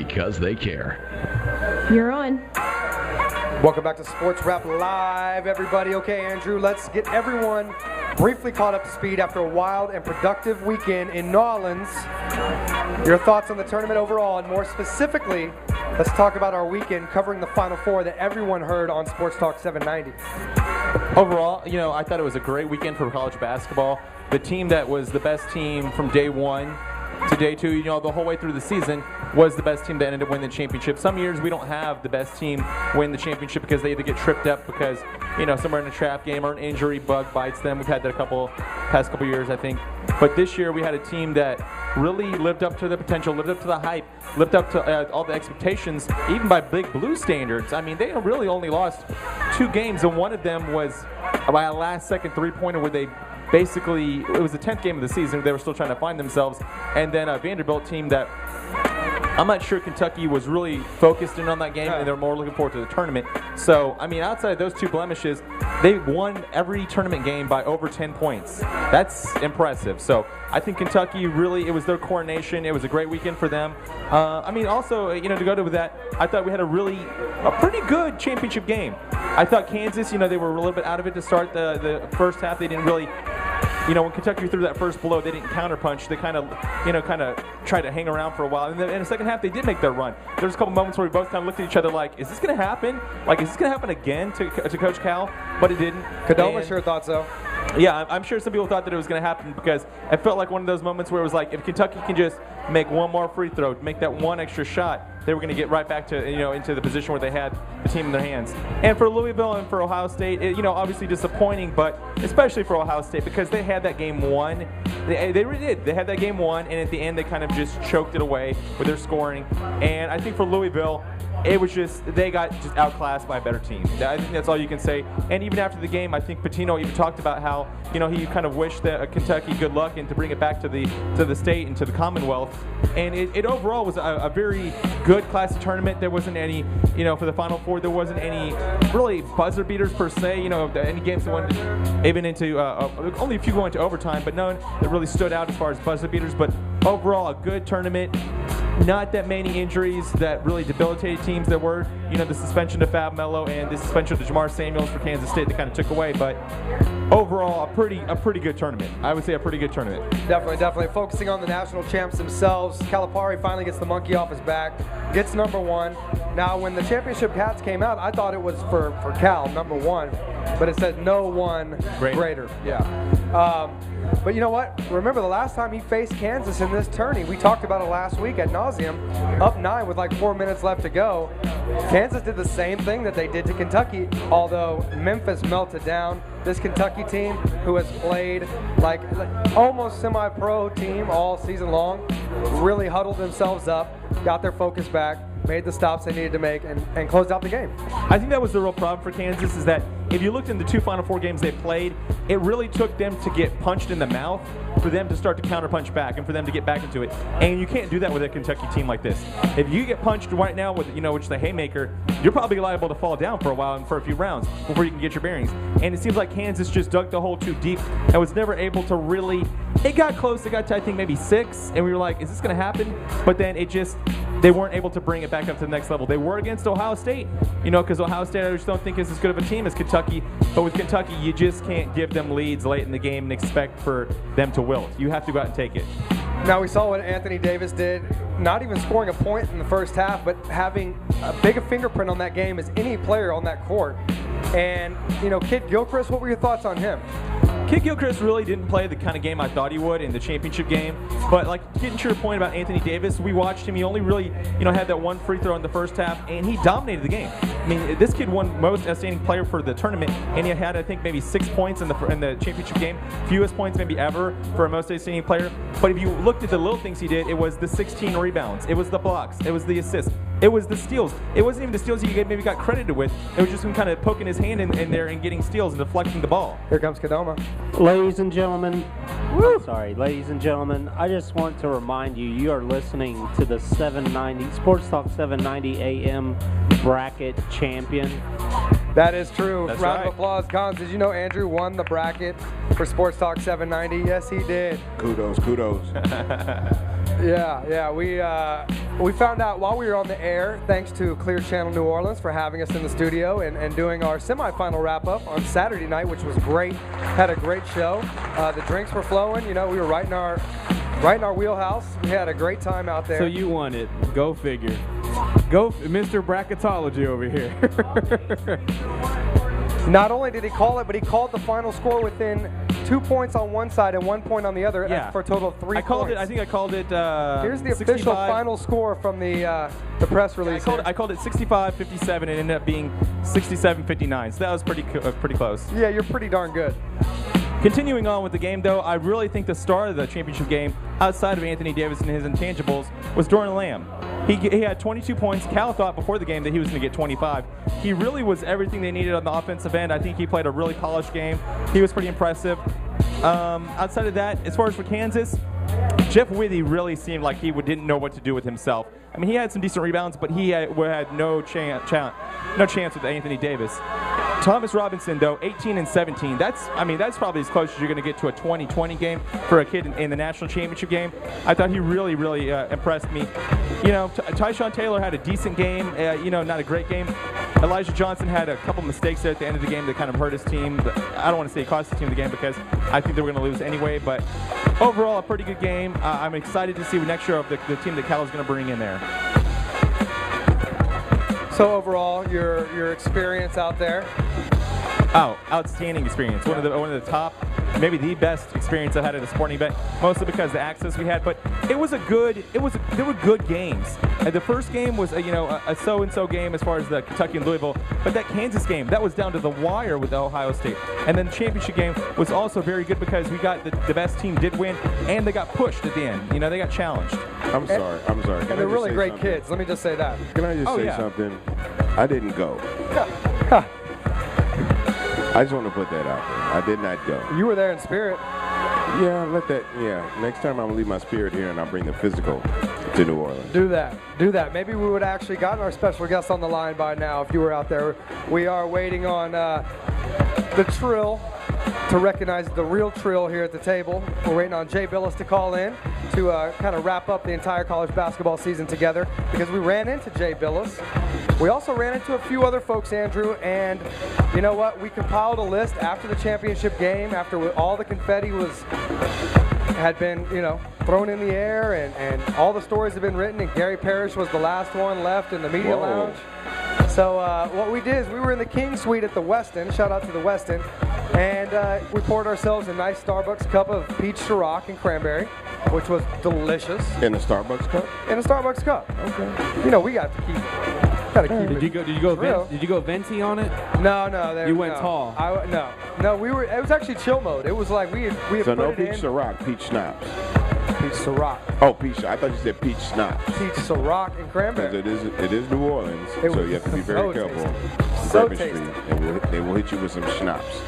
because they care. You're on. Welcome back to Sports Wrap Live, everybody. Okay, Andrew, let's get everyone briefly caught up to speed after a wild and productive weekend in New Orleans. Your thoughts on the tournament overall, and more specifically, let's talk about our weekend covering the Final Four that everyone heard on Sports Talk 790. Overall, I thought it was a great weekend for college basketball. The team that was the best team from day one to day two, the whole way through the season, was the best team that ended up winning the championship. Some years we don't have the best team win the championship because they either get tripped up because, somewhere in a trap game or an injury bug bites them. We've had that past couple years, I think. But this year we had a team that really lived up to the potential, lived up to the hype, lived up to all the expectations, even by Big Blue standards. I mean, they really only lost 2 games, and one of them was by a last-second three-pointer where they basically, it was the 10th game of the season. They were still trying to find themselves. And then a Vanderbilt team that I'm not sure Kentucky was really focused in on that game, and they're more looking forward to the tournament. So, outside of those 2 blemishes, they won every tournament game by over 10 points. That's impressive. So, I think Kentucky really, it was their coronation. It was a great weekend for them. Also, to go to with that, I thought we had a pretty good championship game. I thought Kansas, they were a little bit out of it to start the first half. They didn't really, when Kentucky threw that first blow, they didn't counterpunch. They kind of tried to hang around for a while. And then in the second half, they did make their run. There was a couple moments where we both kind of looked at each other like, is this going to happen? Like, is this going to happen again to Coach Cal? But it didn't. Kadoma sure thought so. Yeah, I'm sure some people thought that it was going to happen because it felt like one of those moments where it was like, if Kentucky can just make one more free throw, make that one extra shot, they were going to get right back to, into the position where they had the team in their hands. And for Louisville and for Ohio State, obviously disappointing, but especially for Ohio State because they had that game won. They really did. They had that game won, and at the end they kind of just choked it away with their scoring. And I think for Louisville, it was they got outclassed by a better team. I think that's all you can say. And even after the game, I think Pitino even talked about how, he kind of wished that Kentucky good luck and to bring it back to the state and to the Commonwealth. And it overall was a very good classic tournament. There wasn't any, for the Final Four, there wasn't any really buzzer beaters per se. Any games that went even into, only a few going to overtime, but none that really stood out as far as buzzer beaters. But overall, a good tournament. Not that many injuries that really debilitated teams. There were, the suspension of Fab Melo and the suspension of Jamar Samuels for Kansas State that kind of took away. But overall, a pretty good tournament. I would say a pretty good tournament. Definitely. Focusing on the national champs themselves, Calipari finally gets the monkey off his back, gets number 1. Now, when the championship hats came out, I thought it was for Cal, number 1, but it said no one greater. Yeah. But you know what? Remember the last time he faced Kansas in this tourney, we talked about it last week ad nauseum, up 9 with like 4 minutes left to go. Kansas did the same thing that they did to Kentucky, although Memphis melted down. This Kentucky team, who has played like almost semi-pro team all season long, really huddled themselves up, got their focus back, made the stops they needed to make, and closed out the game. I think that was the real problem for Kansas, is that if you looked in the 2 Final Four games they played, it really took them to get punched in the mouth for them to start to counterpunch back and for them to get back into it. And you can't do that with a Kentucky team like this. If you get punched right now with, which is the haymaker, you're probably liable to fall down for a while and for a few rounds before you can get your bearings. And it seems like Kansas just dug the hole too deep and was never able to really. It got close. It got to, I think, maybe 6, and we were like, is this going to happen? But then they weren't able to bring it back up to the next level. They were against Ohio State, because Ohio State I just don't think is as good of a team as Kentucky. But with Kentucky, you just can't give them leads late in the game and expect for them to wilt. You have to go out and take it. Now, we saw what Anthony Davis did, not even scoring a point in the first half, but having as big a fingerprint on that game as any player on that court. And, Kid Gilchrist, what were your thoughts on him? Kid Gilchrist really didn't play the kind of game I thought he would in the championship game. But getting to your point about Anthony Davis, we watched him. He only really, had that one free throw in the first half, and he dominated the game. This kid won most outstanding player for the tournament, and he had, I think, maybe 6 points in the championship game, fewest points maybe ever for a most outstanding player. But if you looked at the little things he did, it was the 16 rebounds, it was the blocks, it was the assists, it was the steals. It wasn't even the steals he maybe got credited with. It was just him kind of poking his hand in there and getting steals and deflecting the ball. Here comes Kadoma. Ladies and gentlemen, ladies and gentlemen, I just want to remind you, you are listening to the 790 Sports Talk 790 AM bracket champion. That is true. That's Round right. of applause. Cons, did you know Andrew won the bracket for Sports Talk 790? Yes, he did. Kudos. Yeah. we found out while we were on the air, thanks to Clear Channel New Orleans for having us in the studio and doing our semifinal wrap-up on Saturday night, which was great. Had a great show. The drinks were flowing. You know, we were right in our wheelhouse. We had a great time out there. So you won it. Go figure. Go, Mr. Bracketology over here. Not only did he call it, but he called the final score within 2 points on one side and 1 point on the other, for a total of 3 points. I think I called it. Here's the 65. official final score from the press release. I called it 65-57. It ended up being 67-59. So that was pretty close. Yeah, you're pretty darn good. Continuing on with the game, though, I really think the star of the championship game, outside of Anthony Davis and his intangibles, was Dorian Lamb. He had 22 points. Cal thought before the game that he was going to get 25. He really was everything they needed on the offensive end. I think he played a really polished game. He was pretty impressive. Outside of that, as far as for Kansas, Jeff Withey really seemed like he didn't know what to do with himself. I mean, he had some decent rebounds, but he had no chance with Anthony Davis. Thomas Robinson, though, 18 and 17. That's probably as close as you're going to get to a 20-20 game for a kid in the national championship game. I thought he really impressed me. You know, Tyshawn Taylor had a decent game. Not a great game. Elijah Johnson had a couple mistakes there at the end of the game that kind of hurt his team. But I don't want to say it cost the team the game because I think they were going to lose anyway. But overall, a pretty good game. I'm excited to see next year of the team that Cal is going to bring in there. So overall, your experience out there? Oh, outstanding experience. One of the top, maybe the best experience I had at a sporting event, mostly because of the access we had. But there were good games. The first game was a so-and-so game as far as the Kentucky and Louisville, but that Kansas game, that was down to the wire with Ohio State. And then the championship game was also very good because we got the best team did win, and they got pushed at the end. You know, they got challenged. I'm sorry. And they're really great kids. Let me just say that. Can I just say something? I didn't go. Yeah. I just want to put that out there. I did not go. You were there in spirit. Yeah, next time I'm going to leave my spirit here and I'll bring the physical to New Orleans. Do that. Maybe we would have actually gotten our special guest on the line by now if you were out there. We are waiting on the Trill to recognize the real Trill here at the table. We're waiting on Jay Billis to call in to kind of wrap up the entire college basketball season together because we ran into Jay Billis. We also ran into a few other folks, Andrew, and you know what? We compiled a list after the championship game, after all the confetti had been, thrown in the air and all the stories have been written, and Gary Parrish was the last one left in the media lounge. So what we did is we were in the King Suite at the Westin, shout out to the Westin, and we poured ourselves a nice Starbucks cup of peach Ciroc and cranberry, which was delicious. In a Starbucks cup? In a Starbucks cup. Okay. We got to keep it. Did you go venti on it? No. You went tall. No. It was actually chill mode. It was like we had so put no it peach in. Ciroc, peach schnapps. Peach Ciroc. Oh, peach. I thought you said peach schnapps. Peach Ciroc and cranberry. Because it is New Orleans, so you have to be very careful. So tasty. tasty. And they will hit you with some schnapps.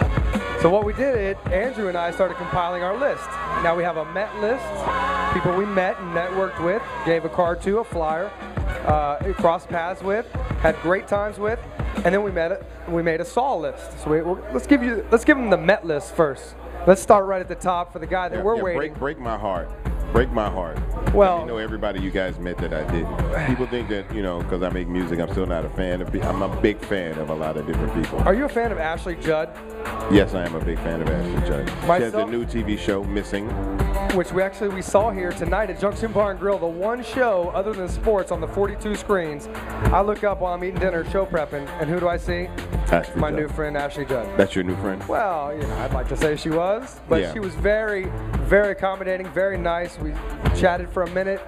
So what we did, Andrew and I started compiling our list. Now we have a Met list, people we met and networked with, gave a card to, a flyer, crossed paths with, had great times with, and then we made a Saw list. So let's give them the Met list first. Let's start right at the top for the guy that we're waiting. Break my heart. Break my heart. Well, I know everybody you guys met that I didn't. People think that, because I make music, I'm still not a fan of I'm a big fan of a lot of different people. Are you a fan of Ashley Judd? Yes, I am a big fan of Ashley Judd. She has a new TV show, Missing. Which we saw here tonight at Junction Bar and Grill, the one show other than sports on the 42 screens. I look up while I'm eating dinner, show prepping, and who do I see? Ashley My Judd. new friend, Ashley Judd. That's your new friend? Well, I'd like to say she was, but she was very, very accommodating, very nice. We chatted for a minute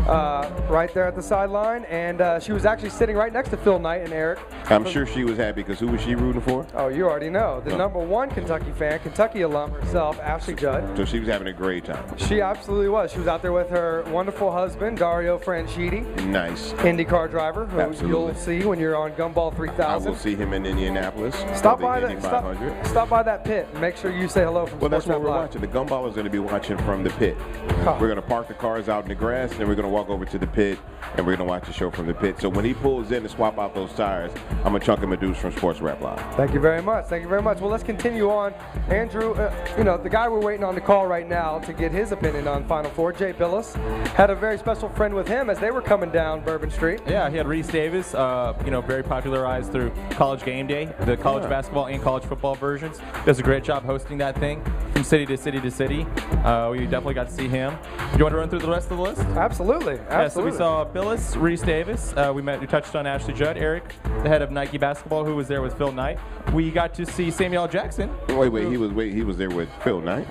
right there at the sideline, and she was actually sitting right next to Phil Knight and Eric. I'm sure she was happy because who was she rooting for? Oh, you already know. The number one Kentucky fan, Kentucky alum herself, Ashley Judd. So she was having a great time. She absolutely was. She was out there with her wonderful husband, Dario Franchitti. Nice. IndyCar driver, who you'll see when you're on Gumball 3000. I will see him in Indianapolis. Stop by that pit and make sure you say hello from Well, that's what we're Live. watching. The Gumball is going to be watching from the pit. Huh. We're going to park the cars out in the grass, and then we're going to walk over to the pit, and we're going to watch the show from the pit. So when he pulls in to swap out those tires, I'm going to chunk him a deuce from Sports Rap Live. Thank you very much. Well, let's continue on. Andrew, the guy we're waiting on to call right now to get his opinion on Final Four. Jay Billis had a very special friend with him as they were coming down Bourbon Street. Yeah, he had Reese Davis, very popularized through College Game Day, the college basketball and college football versions. Does a great job hosting that thing from city to city to city. We definitely got to see him. Do you want to run through the rest of the list? Absolutely. Yeah, so we saw Billis, Reese Davis. We touched on Ashley Judd, Eric, the head of Nike basketball, who was there with Phil Knight. We got to see Samuel Jackson. Wait, he was there with Phil Knight?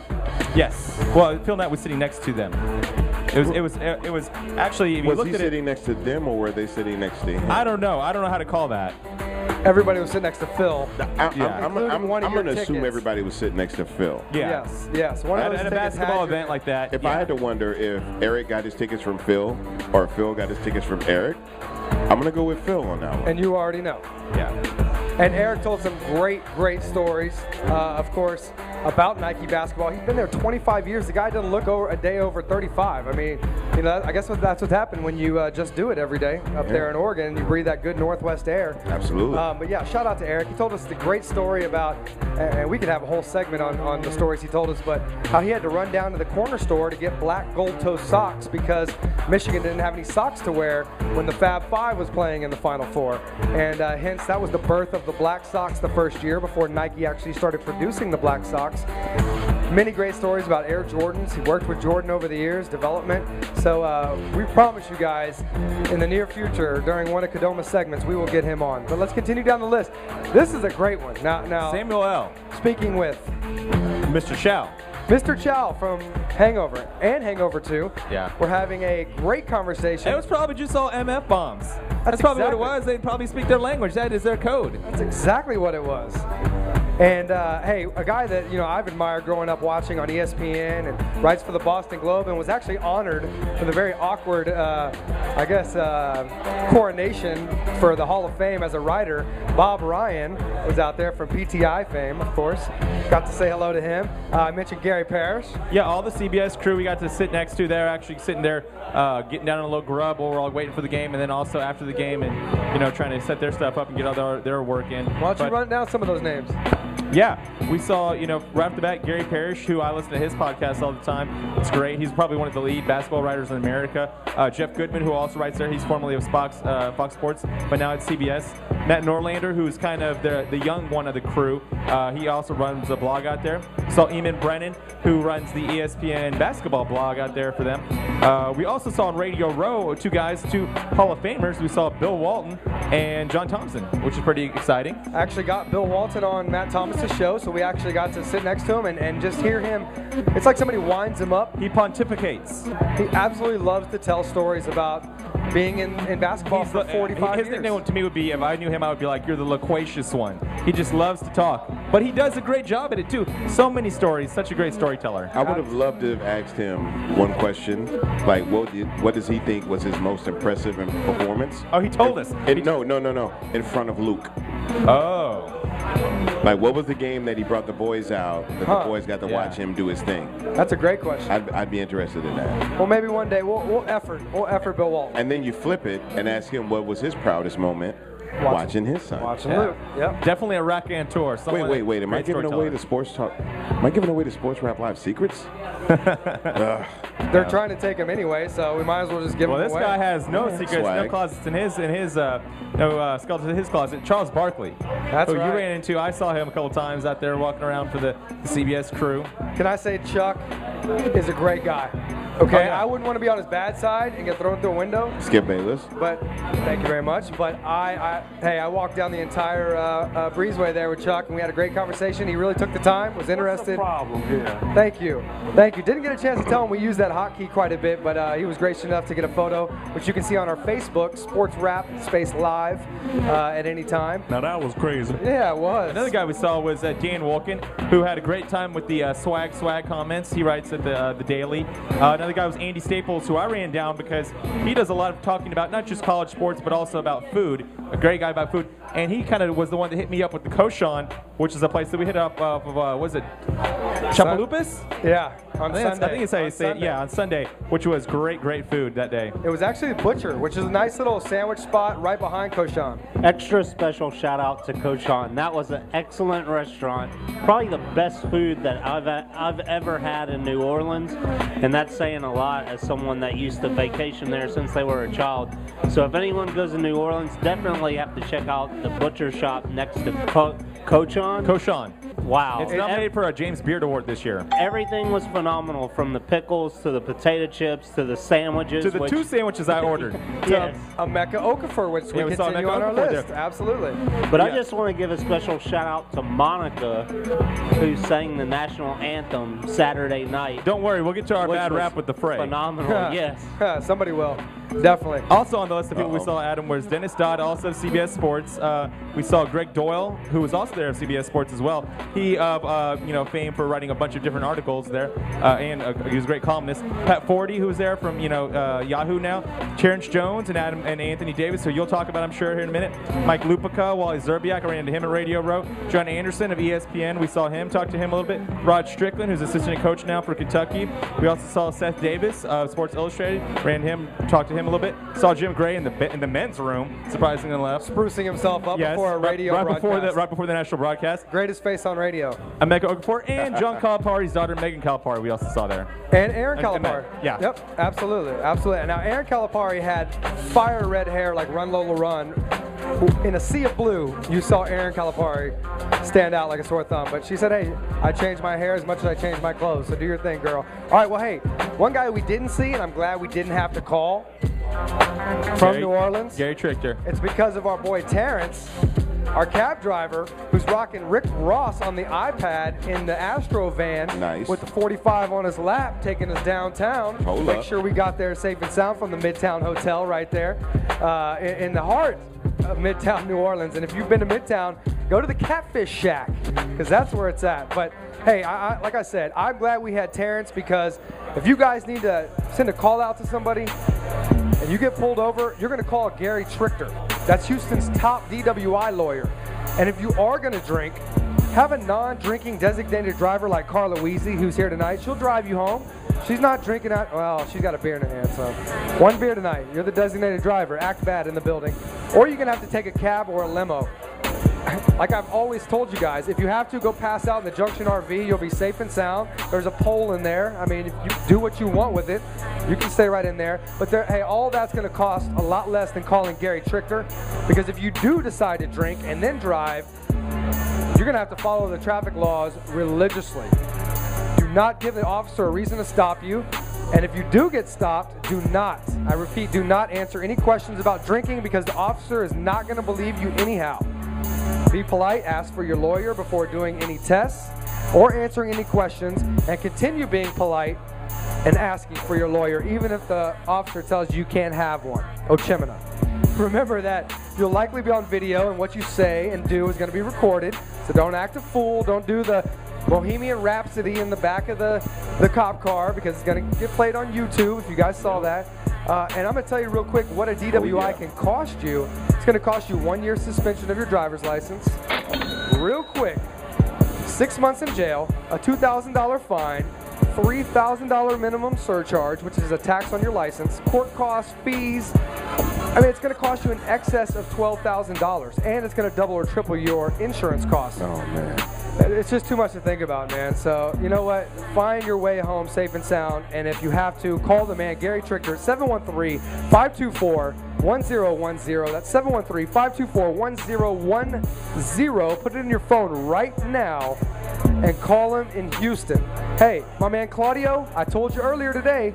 Yes. Well, Phil Knight was sitting next to them. It was actually. If you Was looked he at sitting next to them, or were they sitting next to him? I don't know how to call that. Everybody was sitting next to Phil. I'm one of going your to assume tickets. everybody was sitting next to Phil. Yeah. Yes. One of those At a tickets basketball had your- event like that. If I had to wonder if Eric got his tickets from Phil or Phil got his tickets from Eric, I'm going to go with Phil on that one. And you already know. Yeah. And Eric told some great stories, of course, about Nike basketball. He's been there 25 years. The guy doesn't look a day over 35. I mean, I guess that's what's happened when you just do it every day up there in Oregon and you breathe that good Northwest air. Absolutely. But yeah, shout out to Eric. He told us the great story about, and we could have a whole segment on the stories he told us, but how he had to run down to the corner store to get black gold toe socks because Michigan didn't have any socks to wear when the Fab Five was playing in the Final Four. And hence, that was the birth of the black socks the first year before Nike actually started producing the black socks. Many great stories about Air Jordans. He worked with Jordan over the years, development. So we promise you guys, in the near future, during one of Kodoma's segments, we will get him on. But let's continue down the list. This is a great one. Now Samuel L. Speaking with Mr. Chow. Mr. Chow from Hangover and Hangover 2. Yeah. We're having a great conversation. It was probably just all MF bombs. That's probably exactly what it was. They probably speak their language. That is their code. That's exactly what it was. And hey, a guy that I've admired growing up watching on ESPN and writes for the Boston Globe and was actually honored for the very awkward, coronation for the Hall of Fame as a writer. Bob Ryan was out there from PTI fame, of course. Got to say hello to him. I mentioned Gary Parrish. Yeah, all the CBS crew we got to sit next to there, actually sitting there, getting down on a little grub while we're all waiting for the game, and then also after the game, and trying to set their stuff up and get all their work in. Why don't you run down some of those names? Yeah, we saw, right off the bat, Gary Parrish, who I listen to his podcast all the time. It's great. He's probably one of the lead basketball writers in America. Jeff Goodman, who also writes there. He's formerly of Fox Sports, but now at CBS. Matt Norlander, who's kind of the young one of the crew. He also runs a blog out there. Saw Eamon Brennan, who runs the ESPN basketball blog out there for them. We also saw on Radio Row two Hall of Famers. We saw Bill Walton and John Thompson, which is pretty exciting. I actually got Bill Walton on Matt Thomas's show, so we actually got to sit next to him and just hear him. It's like somebody winds him up. He pontificates. He absolutely loves to tell stories about being in basketball for 45 His years. nickname to me would be, if I knew him, I would be like, you're the loquacious one. He just loves to talk. But he does a great job at it, too. So many stories. Such a great storyteller. I would have loved to have asked him one question, like what does he think was his most impressive performance? Oh, he told us. No. In front of Luke. Oh. Like, what was the game that he brought the boys out, that the boys got to watch him do his thing? That's a great question. I'd be interested in that. Well, maybe one day we'll effort Bill Walton. And then you flip it and ask him what was his proudest moment watching his son. Watching Luke. Yep. Definitely a raconteur. Wait. Am I giving away the sports talk? Am I giving away the Sports Rap Live secrets? They're trying to take him anyway, so we might as well just give him away. Well, this guy has no secrets, Swag. no closets in his skeletons in his closet. Charles Barkley, That's who right. you ran into. I saw him a couple times out there walking around for the CBS crew. Can I say Chuck is a great guy? Okay, Oh, yeah. I wouldn't want to be on his bad side and get thrown through a window. Skip Bayless. But thank you very much. But I walked down the entire breezeway there with Chuck, and we had a great conversation. He really took the time, was interested. Problem here. Thank you. Didn't get a chance to tell him we use that hotkey quite a bit, but he was gracious enough to get a photo, which you can see on our Facebook, Sports Rap Space Live, at any time. Now that was crazy. Yeah, it was. Another guy we saw was Dan Wolkin, who had a great time with the swag comments. He writes at the Daily. Another guy was Andy Staples, who I ran down because he does a lot of talking about not just college sports, but also about food. A great guy about food. And he kind of was the one that hit me up with the Koshan which is a place that we hit up of, what is it, Chapalupas? Yeah, on Sunday. I think it's how you say it. Yeah, on Sunday, which was great food that day. It was actually the Butcher, which is a nice little sandwich spot right behind Koshan. Extra special shout out to Koshan. That was an excellent restaurant. Probably the best food that I've ever had in New Orleans, and that's saying a lot as someone that used to vacation there since they were a child. So if anyone goes to New Orleans, definitely have to check out the butcher shop next to Koshan. Koshan. Wow. It's nominated for a James Beard Award this year. Everything was phenomenal, from the pickles to the potato chips to the sandwiches. To the 2 sandwiches I ordered. Yes. Emeka Okafor, which we continue on our list. Absolutely. But I just want to give a special shout out to Monica, who sang the national anthem Saturday night. Don't worry, we'll get to our bad rap with the fray. Phenomenal, yes. Somebody will. Definitely. Also on the list of people we saw, Adam, was Dennis Dodd, also of CBS Sports. We saw Greg Doyle, who was also there of CBS Sports as well. He fame for writing a bunch of different articles there, and he was a great columnist. Pat Forty, who was there from Yahoo now. Terrence Jones and Anthony Davis, who you'll talk about, I'm sure, here in a minute. Mike Lupica, Wally Zerbiak, I ran into him at Radio Row. John Anderson of ESPN, we saw him, talk to him a little bit. Rod Strickland, who's assistant coach now for Kentucky. We also saw Seth Davis of Sports Illustrated, ran him, talked to him a little bit. Saw Jim Gray in the men's room, surprisingly enough. Sprucing himself up before a radio broadcast. Right before the national broadcast. Greatest face on radio. Emeka Okafor and John Calipari's daughter, Megan Calipari, we also saw there. And Aaron Calipari. Yeah. Yep, absolutely. And now Aaron Calipari had fire red hair like Run Lola Run. In a sea of blue, you saw Aaron Calipari stand out like a sore thumb. But she said, hey, I changed my hair as much as I changed my clothes, so do your thing, girl. All right, well, hey, one guy we didn't see, and I'm glad we didn't have to call from New Orleans. Gary Trichter. It's because of our boy Terrence, our cab driver, who's rocking Rick Ross on the iPad in the Astro van. Nice. With the 45 on his lap, taking us downtown. Make sure we got there safe and sound from the Midtown Hotel right there in the heart of Midtown New Orleans. And if you've been to Midtown, go to the Catfish Shack, because that's where it's at. But hey, like I said, I'm glad we had Terrence, because if you guys need to send a call out to somebody and you get pulled over, you're going to call Gary Trichter. That's Houston's top DWI lawyer. And if you are going to drink, have a non-drinking designated driver like Carla Weezy, who's here tonight. She'll drive you home. She's not drinking well, she's got a beer in her hand, so 1 beer tonight. You're the designated driver. Act bad in the building. Or you're going to have to take a cab or a limo. Like I've always told you guys, if you have to, go pass out in the Junction RV. You'll be safe and sound. There's a pole in there. I mean, if you do what you want with it, you can stay right in there. But hey, all that's going to cost a lot less than calling Gary Trichter, because if you do decide to drink and then drive, you're going to have to follow the traffic laws religiously. Do not give the officer a reason to stop you. And if you do get stopped, do not, I repeat, do not answer any questions about drinking, because the officer is not going to believe you anyhow. Be polite, ask for your lawyer before doing any tests or answering any questions, and continue being polite and asking for your lawyer, even if the officer tells you can't have one. Ochemina. Remember that you'll likely be on video, and what you say and do is going to be recorded, so don't act a fool. Don't do the Bohemian Rhapsody in the back of the cop car, because it's going to get played on YouTube if you guys saw that. And I'm going to tell you real quick what a DWI can cost you. It's going to cost you 1 year suspension of your driver's license. Real quick, 6 months in jail, a $2,000 fine, $3,000 minimum surcharge, which is a tax on your license, court costs, fees. I mean, it's going to cost you in excess of $12,000, and it's going to double or triple your insurance costs. Oh, man. It's just too much to think about, man. So, you know what? Find your way home safe and sound. And if you have to, call the man, Gary Trichter, 713-524-1010. That's 713-524-1010. Put it in your phone right now and call him in Houston. Hey, my man Claudio, I told you earlier today,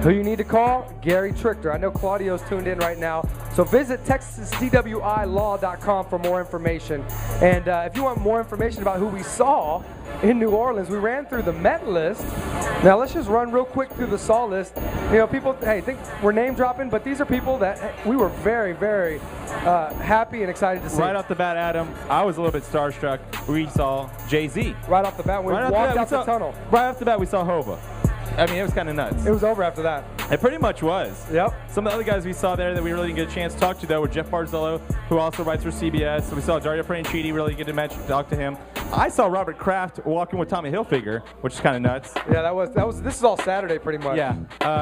who you need to call? Gary Trichter. I know Claudio's tuned in right now. So visit TexasDWILaw.com for more information. And if you want more information about who we saw in New Orleans, we ran through the Met list. Now let's just run real quick through the Saw list. You know, people, hey, think we're name dropping, but these are people that we were very, very happy and excited to see. Right off the bat, Adam, I was a little bit starstruck. We saw Jay-Z. Right off the bat, we walked out the tunnel. Right off the bat, we saw Hova. I mean, it was kind of nuts. It was over after that. It pretty much was. Yep. Some of the other guys we saw there that we really didn't get a chance to talk to, though, were Jeff Barzillo, who also writes for CBS. So we saw Dario Franchitti, really get to talk to him. I saw Robert Kraft walking with Tommy Hilfiger, which is kind of nuts. Yeah, that was. This is all Saturday, pretty much. Yeah.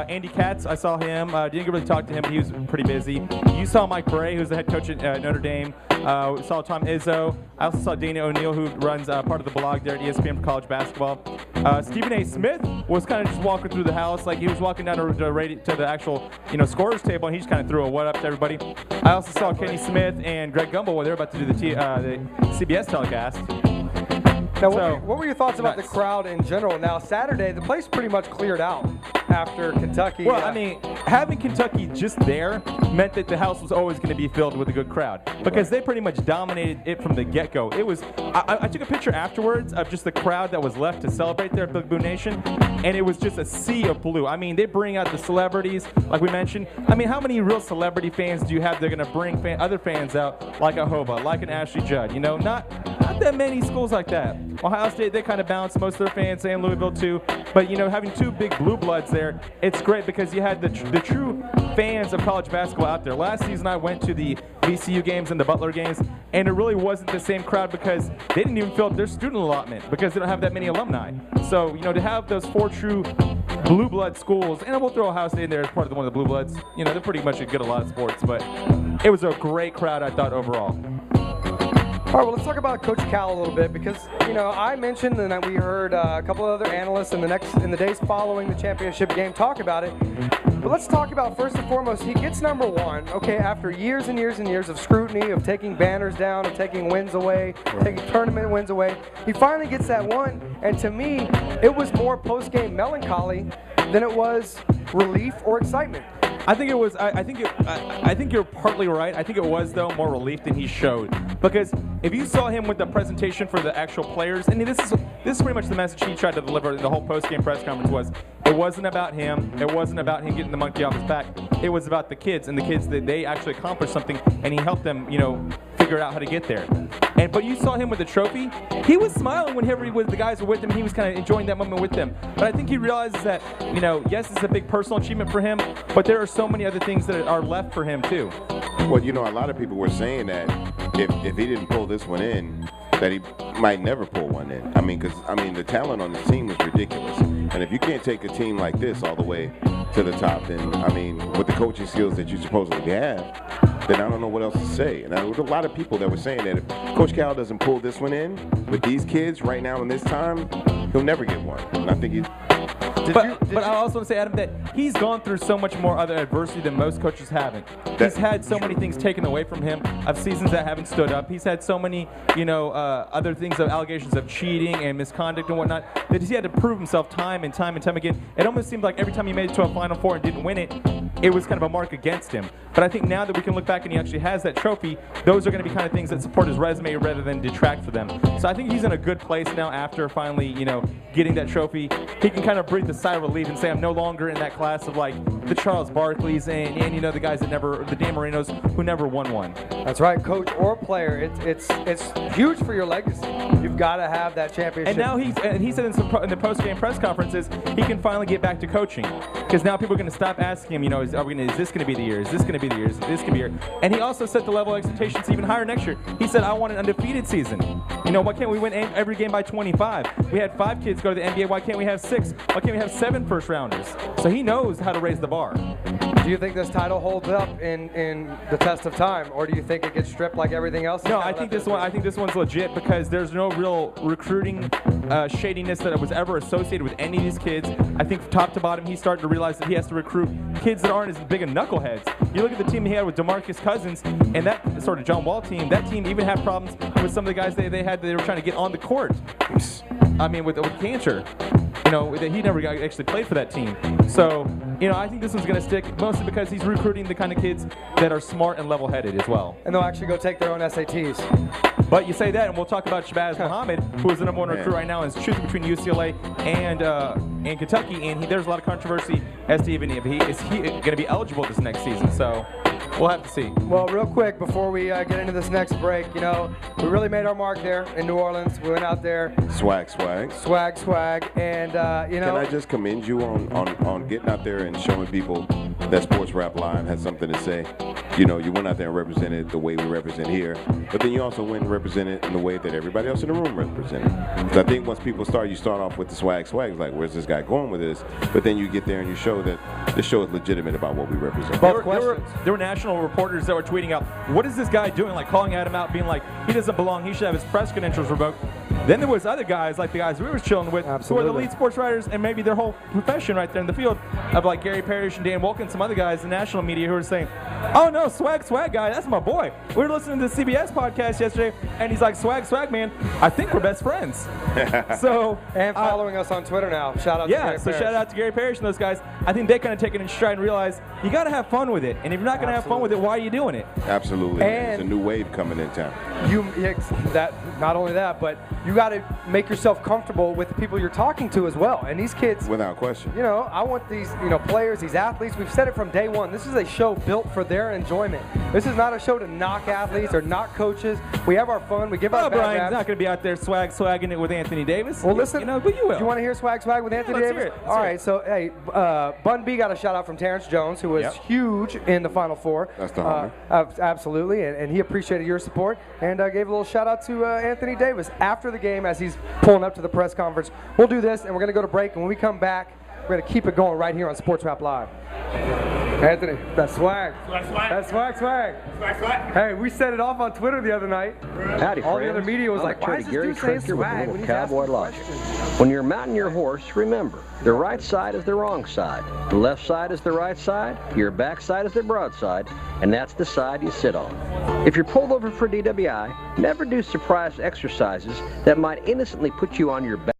Andy Katz, I saw him. Didn't really talk to him. He was pretty busy. You saw Mike Bray, who's the head coach at Notre Dame. We saw Tom Izzo. I also saw Dana O'Neill, who runs part of the blog there at ESPN for college basketball. Stephen A. Smith was kind of just walking through the house, like he was walking down to the actual, scorers table, and he just kind of threw a what up to everybody. I also saw Kenny Smith and Greg Gumbel while they were about to do the CBS telecast. Now, what were your thoughts about the crowd in general? Now, Saturday, the place pretty much cleared out after Kentucky. Well, I mean, having Kentucky just there meant that the house was always going to be filled with a good crowd because they pretty much dominated it from the get-go. It was. I took a picture afterwards of just the crowd that was left to celebrate there at Big Blue Nation, and it was just a sea of blue. I mean, they bring out the celebrities, like we mentioned. I mean, how many real celebrity fans do you have that are going to bring other fans out, like a Hova, like an Ashley Judd? Not that many schools like that. Ohio State, they kind of bounce most of their fans, and Louisville too. But, having two big blue bloods there, it's great because you had the true fans of college basketball out there. Last season, I went to the VCU games and the Butler games, and it really wasn't the same crowd because they didn't even fill up their student allotment because they don't have that many alumni. So, to have those four true blue blood schools, and we'll throw Ohio State in there as part of one of the blue bloods. They're pretty much good at a lot of sports, but it was a great crowd, I thought, overall. All right, well, let's talk about Coach Cal a little bit because, I mentioned and we heard a couple of other analysts in the days following the championship game talk about it. But let's talk about, first and foremost, he gets number one, okay, after years and years and years of scrutiny, of taking banners down, of taking wins away, taking tournament wins away. He finally gets that one, and to me, it was more post-game melancholy than it was relief or excitement. I think it was. I think you're partly right. I think it was though more relief than he showed because if you saw him with the presentation for the actual players, and this is pretty much the message he tried to deliver in the whole post-game press conference was it wasn't about him. It wasn't about him getting the monkey off his back. It was about the kids and the kids that they actually accomplished something, and he helped them, figure out how to get there. But you saw him with the trophy. He was smiling whenever the guys were with him. He was kind of enjoying that moment with them. But I think he realizes that, yes, it's a big personal achievement for him, but there are so many other things that are left for him too. Well, a lot of people were saying that if he didn't pull this one in, that he might never pull one in. Because the talent on the team was ridiculous. And if you can't take a team like this all the way to the top, then, with the coaching skills that you supposedly have, then I don't know what else to say. And there was a lot of people that were saying that if Coach Cal doesn't pull this one in with these kids right now in this time, he'll never get one. And I think he's... But I also want to say, Adam, that he's gone through so much more other adversity than most coaches haven't. He's had so many things taken away from him of seasons that haven't stood up. He's had so many, other things of allegations of cheating and misconduct and whatnot that he had to prove himself time and time and time again. It almost seemed like every time he made it to a Final Four and didn't win it, it was kind of a mark against him. But I think now that we can look back and he actually has that trophy, those are going to be kind of things that support his resume rather than detract for them. So I think he's in a good place now after finally, getting that trophy. He can kind of breathe the sigh of relief and say, I'm no longer in that class of like the Charles Barkleys and the guys that the Dan Marinos who never won one. That's right, coach or player. It's huge for your legacy. You've got to have that championship. And now he said in the post-game press conferences he can finally get back to coaching because now people are going to stop asking him, is this going to be the year? Is this going to be the year? Is this going to be the year? And he also set the level of expectations even higher next year. He said, I want an undefeated season. Why can't we win every game by 25? We had 5 kids go to the NBA. Why can't we have 6? Why can't we have 7 first-rounders? So he knows how to raise the bar. Do you think this title holds up in the test of time, or do you think it gets stripped like everything else? No, I think this one's legit because there's no real recruiting shadiness that was ever associated with any of these kids. I think from top to bottom, he's starting to realize that he has to recruit kids that aren't as big of knuckleheads. You look at the team he had with DeMarcus Cousins and that sort of John Wall team. That team even had problems with some of the guys they were trying to get on the court. With Cantor. He never actually played for that team. So, I think this one's going to stick mostly because he's recruiting the kind of kids that are smart and level-headed as well. And they'll actually go take their own SATs. But you say that, and we'll talk about Shabazz Muhammad, who is the number 1 recruit right now, and is choosing between UCLA and Kentucky. And there's a lot of controversy as to even if he is going to be eligible this next season. So We'll have to see. Well, real quick, before we get into this next break, we really made our mark there in New Orleans. We went out there. Swag. And, Can I just commend you on getting out there and showing people that Sports Rap Live has something to say? You went out there and represented the way we represent here, but then you also went and represented in the way that everybody else in the room represented. Because I think once people you start off with the swag, it's like, where's this guy going with this? But then you get there and you show that this show is legitimate about what we represent. There were national reporters that were tweeting out, what is this guy doing? Like calling Adam out, being like, he doesn't belong, he should have his press credentials revoked. Then there was other guys, like the guys we were chilling with, who are the lead sports writers and maybe their whole profession right there in the field, of like Gary Parrish and Dan Wilkins, some other guys in national media who were saying, oh no, swag guy, that's my boy. We were listening to the CBS podcast yesterday, and he's like, swag man, I think we're best friends. And following us on Twitter now. Shout out to Gary Parrish. Shout out to Gary Parrish and those guys. I think they kind of take it in stride and realize you got to have fun with it. And if you're not going to have fun with it, why are you doing it? Absolutely. And it's a new wave coming in town. Not only that, but you got to make yourself comfortable with the people you're talking to as well. And these kids, without question, I want these, players, these athletes. We've said it from day one. This is a show built for their enjoyment. This is not a show to knock athletes or knock coaches. We have our fun. We give our bad Brian's raps. not going to be out there swagging it with Anthony Davis. Well, listen, but you will. Do you want to hear swag with Anthony Davis? Hear it. All right. So, hey, Bun B got a shout out from Terrence Jones, who was huge in the Final Four. That's the homie. Absolutely, and he appreciated your support and gave a little shout out to Anthony Davis after the game as he's pulling up to the press conference. We'll do this, and we're going to go to break, and when we come back, we're going to keep it going right here on Sports Rap Live. Anthony, that's swag. That's swag. Hey, we set it off on Twitter the other night. Howdy, all friends. the other media was I'm like, why is this Gary dude saying Trinker with a swag little when he's cowboy asking logic. questions? When you're mounting your horse, remember, the right side is the wrong side. The left side is the right side, your back side is the broadside, and that's the side you sit on. If you're pulled over for DWI, never do surprise exercises that might innocently put you on your back.